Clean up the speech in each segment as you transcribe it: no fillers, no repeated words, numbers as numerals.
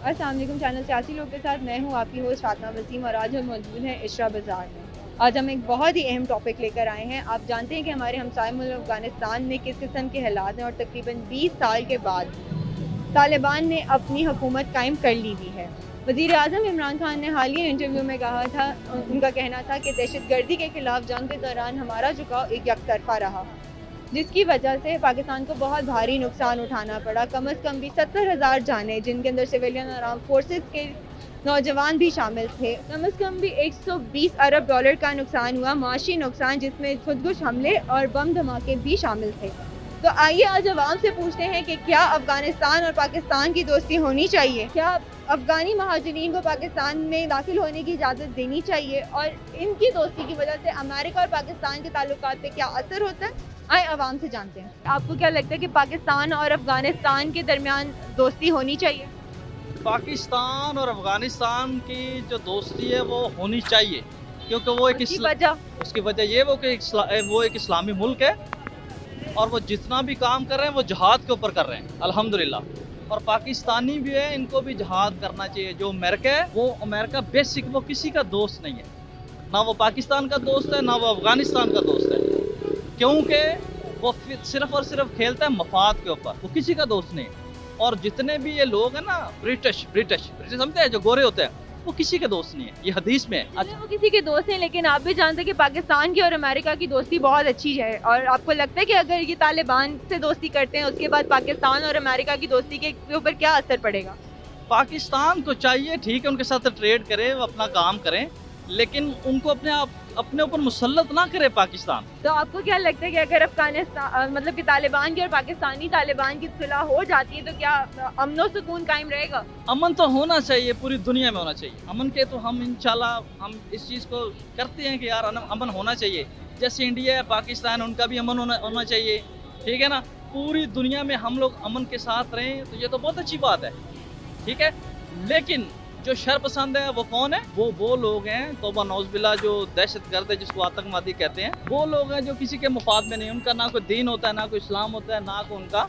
अस्सलाम वालेकुम। चैनल सियासी लोग के साथ मैं हूँ आपकी होस्ट फातिमा वसीम और आज हम मौजूद हैं इशरा बाज़ार में। आज हम एक बहुत ही अहम टॉपिक लेकर आए हैं। आप जानते हैं कि हमारे हमसाय मुल्क अफ़गानिस्तान में किस किस्म के हालात हैं और तकरीबन 20 साल के बाद तालिबान ने अपनी हुकूमत कायम कर ली हुई है। वज़ीर आज़म इमरान खान ने हालिया इंटरव्यू में कहा था, उनका कहना था कि दहशतगर्दी के खिलाफ जंग के दौरान हमारा झुकाव एक यकतरफा रहा, जिसकी वजह से पाकिस्तान को बहुत भारी नुकसान उठाना पड़ा। कम अज़ कम भी 70,000 जाने, जिनके अंदर सिविलियन और आर्म फोर्सेस के नौजवान भी शामिल थे। कम अज़ कम भी 120 अरब डॉलर का नुकसान हुआ, माशी नुकसान, जिसमें खुदकुश हमले और बम धमाके भी शामिल थे। तो आइए आज अवाम से पूछते हैं कि क्या अफ़गानिस्तान और पाकिस्तान की दोस्ती होनी चाहिए? क्या अफ़गानी महाजिरीन को पाकिस्तान में दाखिल होने की इजाज़त देनी चाहिए? और इनकी दोस्ती की वजह से अमेरिका और पाकिस्तान के ताल्लुकात पे क्या असर होता है? आए अवाम से जानते हैं। आपको क्या लगता है कि पाकिस्तान और अफ़गानिस्तान के दरमियान दोस्ती होनी चाहिए? पाकिस्तान और अफ़गानिस्तान की जो दोस्ती है वो होनी चाहिए, क्योंकि वो एक उसकी वजह ये वो एक इस्लामी मुल्क है और वो जितना भी काम कर रहे हैं वो जहाद के ऊपर कर रहे हैं अल्हम्दुलिल्लाह। और पाकिस्तानी भी है, इनको भी जहाद करना चाहिए। जो अमेरिका है वो अमेरिका बेसिक वो किसी का दोस्त नहीं है, ना वो पाकिस्तान का दोस्त है ना वो अफ़गानिस्तान का दोस्त है, क्योंकि वो सिर्फ और सिर्फ खेलता है मफाद के ऊपर, वो किसी का दोस्त नहीं है। और जितने भी ये लोग हैं ना ब्रिटिश समझते हैं, जो गोरे होते हैं, वो किसी के दोस्त नहीं है, ये हदीस में है। अच्छा, वो किसी के दोस्त हैं, लेकिन आप भी जानते हैं कि पाकिस्तान की और अमेरिका की दोस्ती बहुत अच्छी है। और आपको लगता है कि अगर ये तालिबान से दोस्ती करते हैं उसके बाद पाकिस्तान और अमेरिका की दोस्ती के ऊपर क्या असर पड़ेगा? पाकिस्तान को चाहिए, ठीक है, उनके साथ ट्रेड करे, वो अपना काम करें, लेकिन उनको अपने ऊपर मुसल्लत ना करे पाकिस्तान। तो आपको क्या लगता है कि अगर अफगानिस्तान मतलब कि तालिबान की और पाकिस्तानी तालिबान की सुलह हो जाती है तो क्या अमन और सुकून कायम रहेगा? अमन तो होना चाहिए, पूरी दुनिया में होना चाहिए अमन के। तो हम इंशाल्लाह हम इस चीज़ को करते हैं कि यार अमन होना चाहिए। जैसे इंडिया है, पाकिस्तान, उनका भी अमन होना चाहिए, ठीक है ना। पूरी दुनिया में हम लोग अमन के साथ रहें तो ये तो बहुत अच्छी बात है, ठीक है। लेकिन जो शर पसंद है वो कौन है? वो लोग हैं, तौबा नौज़बिल्ला, जो दहशतगर्द है, जिसको आतंकवादी कहते हैं। वो लोग हैं जो किसी के मुफाद में नहीं, उनका ना कोई दीन होता है, ना कोई इस्लाम होता है, ना कोई उनका,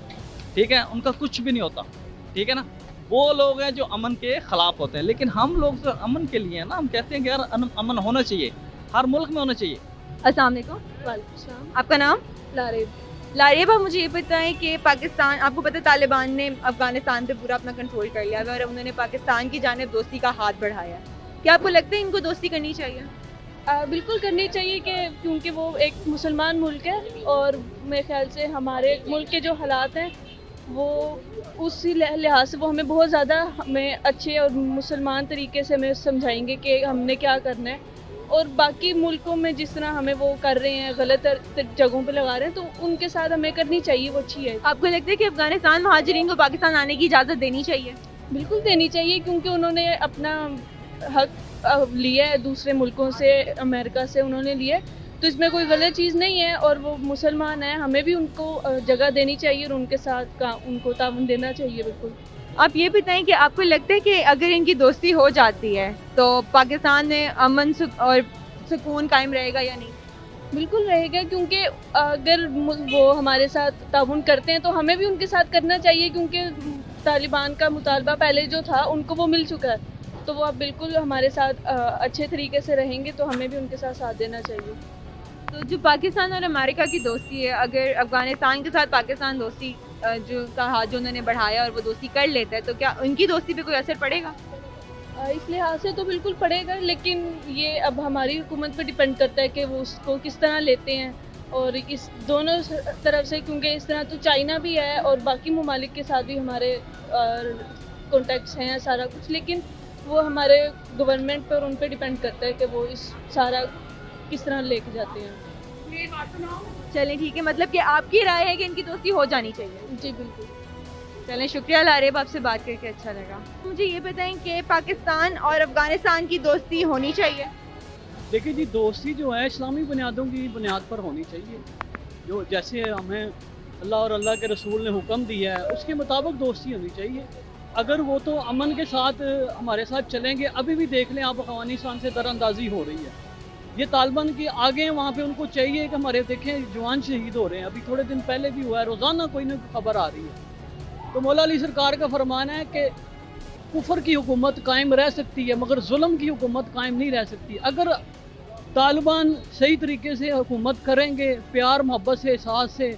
ठीक है, उनका कुछ भी नहीं होता, ठीक है ना। वो लोग हैं जो अमन के खिलाफ होते हैं। लेकिन हम लोग तो अमन के लिए हैं ना, हम कहते हैं कि यार अमन होना चाहिए, हर मुल्क में होना चाहिए। अस्सलाम वालेकुम। आपका नाम? लारिब, आप मुझे ये बताएं कि पाकिस्तान, आपको पता है तालिबान ने अफगानिस्तान पे पूरा अपना कंट्रोल कर लिया है और उन्होंने पाकिस्तान की जानिब दोस्ती का हाथ बढ़ाया है। क्या आपको लगता है इनको दोस्ती करनी चाहिए? बिल्कुल करनी चाहिए, कि क्योंकि वो एक मुसलमान मुल्क है और मेरे ख्याल से हमारे मुल्क के जो हालात हैं वो उसी लिहाज से वो हमें बहुत ज़्यादा हमें अच्छे और मुसलमान तरीके से हमें समझाएंगे कि हमने क्या करना है। और बाकी मुल्कों में जिस तरह हमें वो कर रहे हैं, गलत जगहों पे लगा रहे हैं, तो उनके साथ हमें करनी चाहिए, वो अच्छी है। आपको लगता है कि अफगानिस्तान महाजिरीन को पाकिस्तान आने की इजाज़त देनी चाहिए? बिल्कुल देनी चाहिए, क्योंकि उन्होंने अपना हक लिया है दूसरे मुल्कों से, अमेरिका से उन्होंने लिया, तो इसमें कोई गलत चीज़ नहीं है। और वो मुसलमान हैं, हमें भी उनको जगह देनी चाहिए और उनके साथ उनको ताउन देना चाहिए। बिल्कुल। आप ये बताएं कि आपको लगता है कि अगर इनकी दोस्ती हो जाती है तो पाकिस्तान में अमन और सुकून कायम रहेगा या नहीं? बिल्कुल रहेगा, क्योंकि अगर वो हमारे साथ ताउन करते हैं तो हमें भी उनके साथ करना चाहिए, क्योंकि तालिबान का मुतालबा पहले जो था उनको वो मिल चुका है, तो वो अब बिल्कुल हमारे साथ अच्छे तरीके से रहेंगे, तो हमें भी उनके साथ देना चाहिए। तो जो पाकिस्तान और अमेरिका की दोस्ती है, अगर अफगानिस्तान के साथ पाकिस्तान दोस्ती जो उन्होंने बढ़ाया और वो दोस्ती कर लेता है, तो क्या उनकी दोस्ती पे कोई असर पड़ेगा? इस लिहाज से तो बिल्कुल पड़ेगा, लेकिन ये अब हमारी हुकूमत पे डिपेंड करता है कि वो उसको किस तरह लेते हैं। और इस दोनों तरफ से, क्योंकि इस तरह तो चाइना भी है और बाकी ममालिक के साथ भी हमारे कॉन्टेक्ट्स हैं, सारा कुछ, लेकिन वो हमारे गवर्नमेंट पर, उन पर डिपेंड करता है कि वो इस सारा किस तरह लेके जाते हैं। चलें, ठीक है, मतलब कि आपकी राय है कि इनकी दोस्ती हो जानी चाहिए? जी बिल्कुल। चलें, शुक्रिया लारिब, आपसे बात करके अच्छा लगा। मुझे ये बताएं कि पाकिस्तान और अफगानिस्तान की दोस्ती होनी चाहिए? देखिए जी, दोस्ती जो है इस्लामी बुनियादों की बुनियाद पर होनी चाहिए। जो जैसे हमें अल्लाह और अल्लाह के रसूल ने हुक्म दिया है उसके मुताबिक दोस्ती होनी चाहिए। अगर वो तो अमन के साथ हमारे साथ चलेंगे, अभी भी देख लें आप, अफगानिस्तान से दरअंदाजी हो रही है। ये तालिबान के आगे हैं, वहाँ पे उनको चाहिए कि हमारे देखें जवान शहीद हो रहे हैं, अभी थोड़े दिन पहले भी हुआ है, रोज़ाना कोई ना कोई खबर आ रही है। तो मौला अली सरकार का फरमान है कि कुफर की हुकूमत कायम रह सकती है मगर जुल्म की हुकूमत कायम नहीं रह सकती। अगर तालिबान सही तरीके से हुकूमत करेंगे, प्यार मोहब्बत से, एहसास से,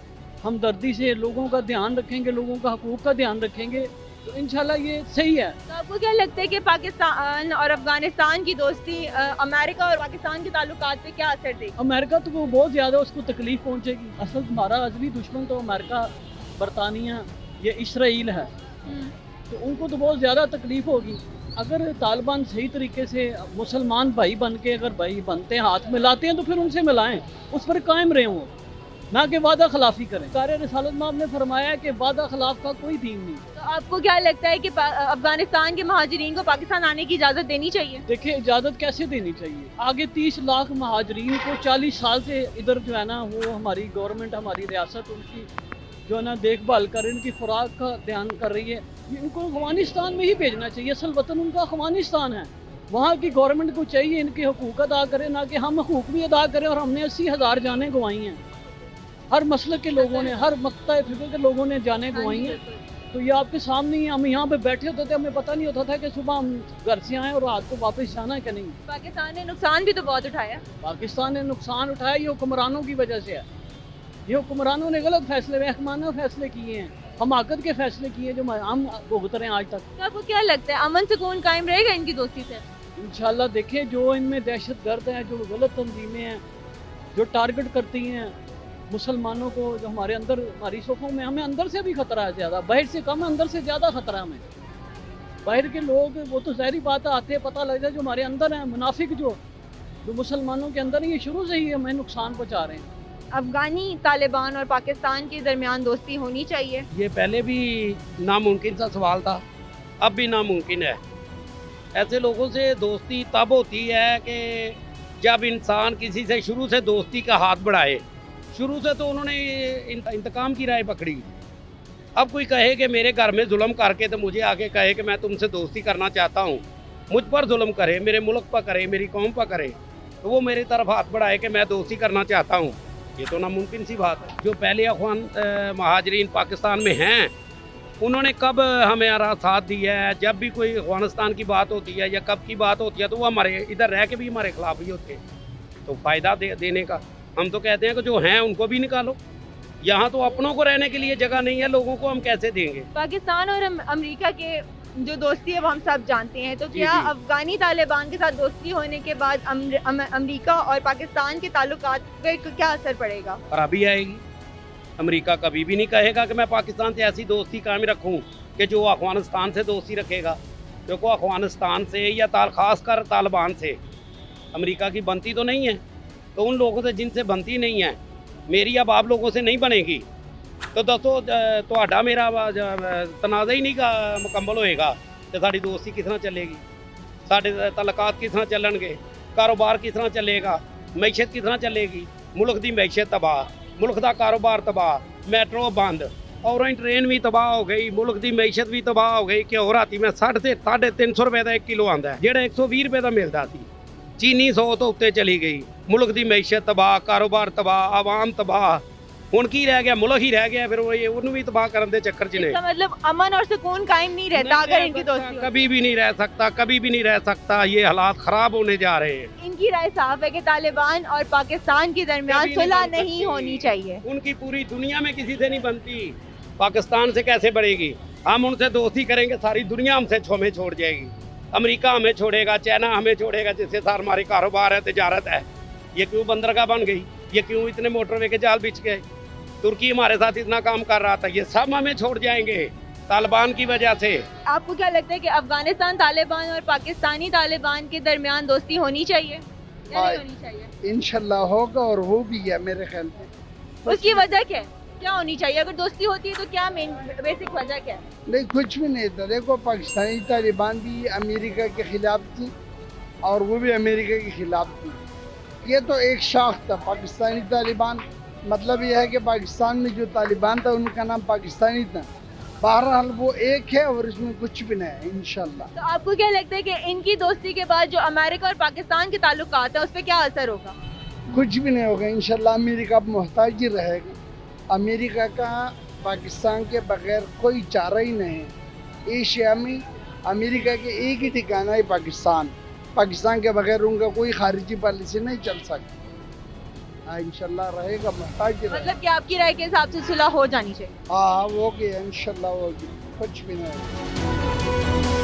हमदर्दी से लोगों का ध्यान रखेंगे, लोगों का हकूक़ का ध्यान रखेंगे, तो इंशाल्लाह ये सही है। तो आपको क्या लगता है कि पाकिस्तान और अफगानिस्तान की दोस्ती अमेरिका और पाकिस्तान के ताल्लुकात पे क्या असर देगी? अमेरिका तो बहुत ज़्यादा उसको तकलीफ पहुंचेगी। असल हमारा असली दुश्मन तो अमेरिका, बरतानिया, ये इसराइल है, तो उनको तो बहुत ज़्यादा तकलीफ होगी। अगर तालिबान सही तरीके से मुसलमान भाई बन के अगर भाई बनते हैं, हाथ मिलाते हैं, तो फिर उनसे मिलाएं, उस पर कायम रहें वो, ना कि वादा खिलाफी करें। कार रिसालत में आपने फरमाया कि वादा खिलाफ का कोई दीन नहीं। तो आपको क्या लगता है कि अफगानिस्तान के महाजरीन को पाकिस्तान आने की इजाज़त देनी चाहिए? देखिए इजाज़त कैसे देनी चाहिए? आगे 30 लाख महाजरीन को 40 साल से इधर जो है ना, वो हमारी गवर्नमेंट, हमारी रियासत उनकी जो है ना देखभाल कर रही है, उनकी खुराक का ध्यान कर रही है। इनको अफगानिस्तान में ही भेजना चाहिए, असल वतन उनका अफगानिस्तान है। वहाँ की गवर्नमेंट को चाहिए इनके हकूक़ अदा करें, ना कि हम हकूक़ भी अदा करें। और हमने 80,000 जानें गंवाई हैं, हर मसलक के लोगों ने, हर मक्ता फ़िक्र के लोगों ने जानें गंवाई हैं। तो ये आपके सामने ही, हम यहाँ पे बैठे होते थे, हमें पता नहीं होता था कि सुबह हम घर से आएँ और रात को वापस जाना है कि नहीं। पाकिस्तान ने नुकसान भी तो बहुत उठाया। पाकिस्तान ने नुकसान उठाया, ये हुक्मरानों की वजह से है। ये हुक्मरानों ने गलत फैसले, महकमाना फैसले किए हैं, हमाकत के फैसले किए जो हम भुगत रहे हैं आज तक। तो आपको क्या लगता है अमन सुकून कायम रहेगा इनकी दोस्ती से? इंशाल्लाह देखें, जो इनमें दहशत गर्द हैं, जो गलत तंजीमें हैं, जो टारगेट करती हैं मुसलमानों को, जो हमारे अंदर, हमारी सोफों में, हमें अंदर से भी खतरा है ज़्यादा, बाहर से कम, अंदर से ज़्यादा खतरा हमें। बाहर के लोग वो तो ज़ाहिरी बात है, आते पता लग जाए, जो हमारे अंदर हैं मुनाफिक, जो मुसलमानों के अंदर है, ये शुरू से ही हमें नुकसान पहुँचा रहे हैं। अफगानी तालिबान और पाकिस्तान के दरमियान दोस्ती होनी चाहिए? ये पहले भी नामुमकिन सा सवाल था, अब भी नामुमकिन है। ऐसे लोगों से दोस्ती तब होती है कि जब इंसान किसी से शुरू से दोस्ती का हाथ बढ़ाए। शुरू से तो उन्होंने इंतकाम की राय पकड़ी। अब कोई कहे कि मेरे घर में जुल्म करके, तो मुझे आके कहे कि मैं तुमसे दोस्ती करना चाहता हूँ, मुझ पर जुल्म करे, मेरे मुल्क पर करे, मेरी कौम पर करे, तो वो मेरी तरफ हाथ बढ़ाए कि मैं दोस्ती करना चाहता हूँ, ये तो नामुमकिन सी बात है। जो पहले अफगान महाजरीन पाकिस्तान में हैं, उन्होंने कब हमारा साथ दिया है? जब भी कोई अफगानिस्तान की बात होती है या कब की बात होती है, तो वो हमारे इधर रह के भी हमारे खिलाफ ही होते हैं। तो फ़ायदा देने का हम तो कहते हैं कि जो हैं उनको भी निकालो। यहाँ तो अपनों को रहने के लिए जगह नहीं है, लोगों को हम कैसे देंगे? पाकिस्तान और अमेरिका के जो दोस्ती है वो हम सब जानते हैं, तो क्या जी। अफगानी तालिबान के साथ दोस्ती होने के बाद अमेरिका और पाकिस्तान के ताल्लुकात पे क्या असर पड़ेगा? खराबी आएगी। अमेरिका कभी भी नहीं कहेगा कि मैं पाकिस्तान से ऐसी दोस्ती कायम रखूं कि जो अफगानिस्तान से दोस्ती रखेगा। क्योंकि अफगानिस्तान से या खास कर तालिबान से अमेरिका की बनती तो नहीं है, तो उन लोगों से जिनसे बनती नहीं है, मेरी अब आप लोगों से नहीं बनेगी, तो दसो तो मेरा तनाज़ा ही नहीं मुकम्मल होएगा, तो साड़ी दोस्ती किस तरह चलेगी? साढ़े तलकात किस तरह चलणगे? कारोबार किस तरह चलेगा? मैशत किस तरह चलेगी? मुल्क की मैशत तबाह, मुल्क का कारोबार तबाह, मेट्रो बंद, और ट्रेन भी तबाह हो गई, मुल्क की मैशत भी तबाह हो गई। कि और राती मैं 350 रुपए का 1 किलो आंदा है, जेड़ा 120 रुपए का मिलता सी, चीनी 100 तो उत्ते चली गई। मुल्क की मैशत तबाह, कारोबार तबाह, आवाम तबाह, हुण की रह गया? मुल्क ही रह गया। फिर वो उन्होंने भी तबाह करने के चक्कर च ने। इसका मतलब अमन और सुकून कायम नहीं रहता अगर इनकी दोस्ती हो। कभी भी नहीं रह सकता, कभी भी नहीं रह सकता। ये हालात खराब होने जा रहे हैं। इनकी राय साफ है कि तालिबान और पाकिस्तान के दरमियान कभी नहीं सुलह बन नहीं सकती। होनी चाहिए। उनकी पूरी दुनिया में किसी से नहीं बनती, पाकिस्तान से कैसे बढ़ेगी? हम उनसे दोस्ती करेंगे, सारी दुनिया हमसे हमें छोड़ जाएगी। अमेरिका हमें छोड़ेगा, चाइना हमें छोड़ेगा, जिससे सारे हमारे कारोबार है, तिजारत है। ये क्यों बंदरगाह बन गई? ये क्यों इतने मोटरवे के जाल बिछ गए? तुर्की हमारे साथ इतना काम कर रहा था, ये सब हमें छोड़ जाएंगे तालिबान की वजह से। आपको क्या लगता है कि अफगानिस्तान तालिबान और पाकिस्तानी तालिबान के दरमियान दोस्ती होनी चाहिए या नहीं होनी चाहिए? इंशाल्लाह होगा और हो भी गया मेरे ख्याल में। उसकी वजह क्या है? क्या होनी चाहिए? अगर दोस्ती होती है तो क्या मेन बेसिक वजह क्या है? नहीं, कुछ भी नहीं था। देखो, पाकिस्तानी तालिबान भी अमेरिका के खिलाफ थी और वो भी अमेरिका के खिलाफ थी। ये तो एक शाख था पाकिस्तानी तालिबान। मतलब यह है कि पाकिस्तान में जो तालिबान था उनका नाम पाकिस्तानी था। बहरहाल वो एक है और इसमें कुछ भी नहीं है इंशाल्लाह। तो आपको क्या लगता है कि इनकी दोस्ती के बाद जो अमेरिका और पाकिस्तान के ताल्लुकात है उस पर क्या असर होगा? कुछ भी नहीं होगा इंशाल्लाह। अमेरिका मोहताज ही रहेगा। अमेरिका का पाकिस्तान के बगैर कोई चारा ही नहीं है। एशिया में अमेरिका के एक ही ठिकाना है पाकिस्तान, पाकिस्तान के बगैर उनका कोई खारिजी पॉलिसी नहीं चल सकती। हाँ इंशाल्लाह रहेगा, महताज रहेगा। मतलब कि आपकी राय के हिसाब से सुलह हो जानी चाहिए। हाँ वो कि इंशाल्लाह होगी, कुछ भी नहीं।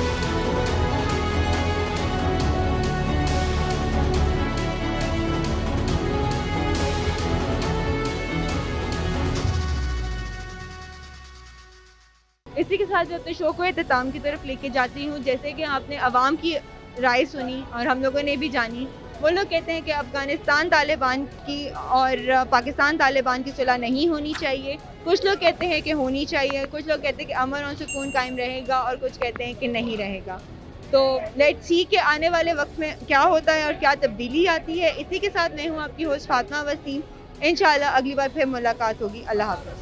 इसी के साथ मैं अपने शो को इख्तिताम की तरफ लेके जाती हूँ। जैसे कि आपने अवाम की राय सुनी और हम लोगों ने भी जानी, वो लोग कहते हैं कि अफ़गानिस्तान तालिबान की और पाकिस्तान तालिबान की सुलह नहीं होनी चाहिए। कुछ लोग कहते हैं कि होनी चाहिए, कुछ लोग कहते हैं कि अमन और सुकून कायम रहेगा, और कुछ कहते हैं कि नहीं रहेगा। तो लेट्स सी कि आने वाले वक्त में क्या होता है और क्या तब्दीली आती है। इसी के साथ मैं हूँ आपकी होस्ट फातिमा वसीम। इंशाल्लाह अगली बार फिर मुलाकात होगी। अल्लाह हाफ़िज़।